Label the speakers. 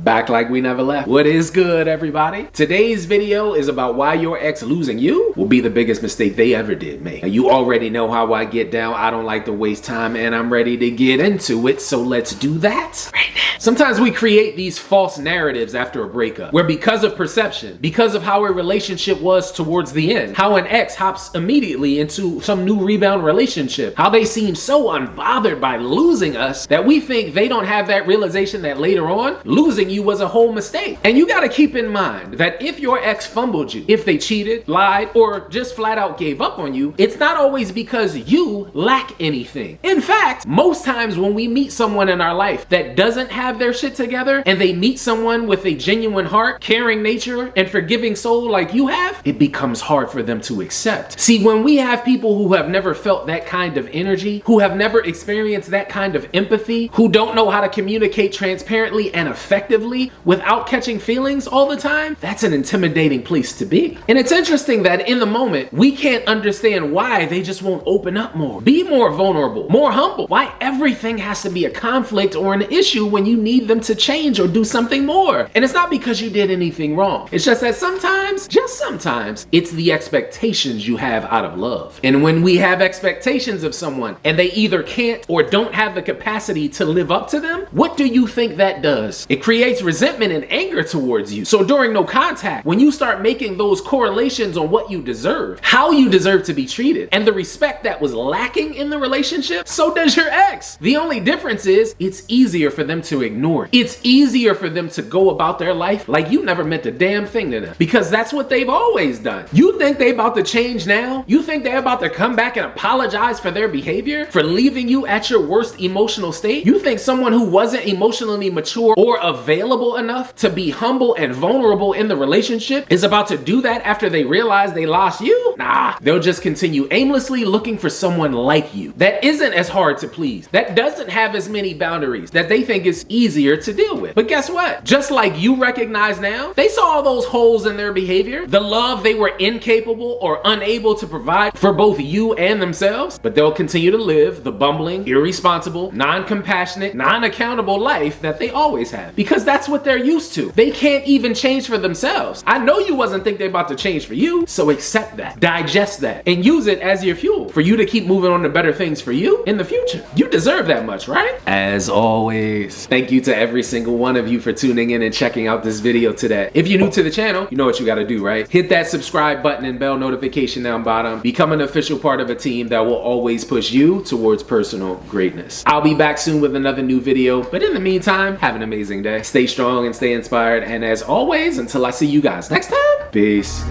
Speaker 1: Back like we never left. What is good, everybody? Today's video is about why your ex losing you will be the biggest mistake they ever did make. Now, you already know how I get down. I don't like to waste time and I'm ready to get into it. So let's do that right now. Sometimes we create these false narratives after a breakup where because of perception, because of how a relationship was towards the end, how an ex hops immediately into some new rebound relationship, how they seem so unbothered by losing us that we think they don't have that realization that later on, losing you was a whole mistake. And you gotta keep in mind that if your ex fumbled you, if they cheated, lied, or just flat out gave up on you, it's not always because you lack anything. In fact, most times when we meet someone in our life that doesn't have their shit together and they meet someone with a genuine heart, caring nature, and forgiving soul like you have, it becomes hard for them to accept. See, when we have people who have never felt that kind of energy, who have never experienced that kind of empathy, who don't know how to communicate transparently and effectively without catching feelings all the time, that's an intimidating place to be. And it's interesting that in the moment, we can't understand why they just won't open up more, be more vulnerable, more humble, why everything has to be a conflict or an issue when you need them to change or do something more. And it's not because you did anything wrong. It's just that sometimes, just sometimes, it's the expectations you have out of love. And when we have expectations of someone and they either can't or don't have the capacity to live up to them, what do you think that does? It creates resentment and anger towards you. So during no contact, when you start making those correlations on what you deserve, how you deserve to be treated, and the respect that was lacking in the relationship, so does your ex. The only difference is it's easier for them to ignore. It's easier for them to go about their life like you never meant a damn thing to them, because that's what they've always done. You think they about to change now? You think they're about to come back and apologize for their behavior, for leaving you at your worst emotional state? You think someone who wasn't emotionally mature or available enough to be humble and vulnerable in the relationship is about to do that after they realize they lost you? Nah, they'll just continue aimlessly looking for someone like you that isn't as hard to please, that doesn't have as many boundaries, that they think is easier to deal with. But guess what? Just like you recognize now, they saw all those holes in their behavior, the love they were incapable or unable to provide for both you and themselves, but they'll continue to live the bumbling, irresponsible, non-compassionate, non-accountable life that they always have, because that's what they're used to. They can't even change for themselves. I know you wasn't think they're about to change for you, so accept that, digest that, and use it as your fuel for you to keep moving on to better things for you in the future. You deserve that much, right? As always, thank you to every single one of you for tuning in and checking out this video today. If you're new to the channel, you know what you gotta do, right? Hit that subscribe button and bell notification down bottom. Become an official part of a team that will always push you towards personal greatness. I'll be back soon with another new video, but in the meantime, have an amazing day. Stay strong and stay inspired, and as always, until I see you guys next time, peace.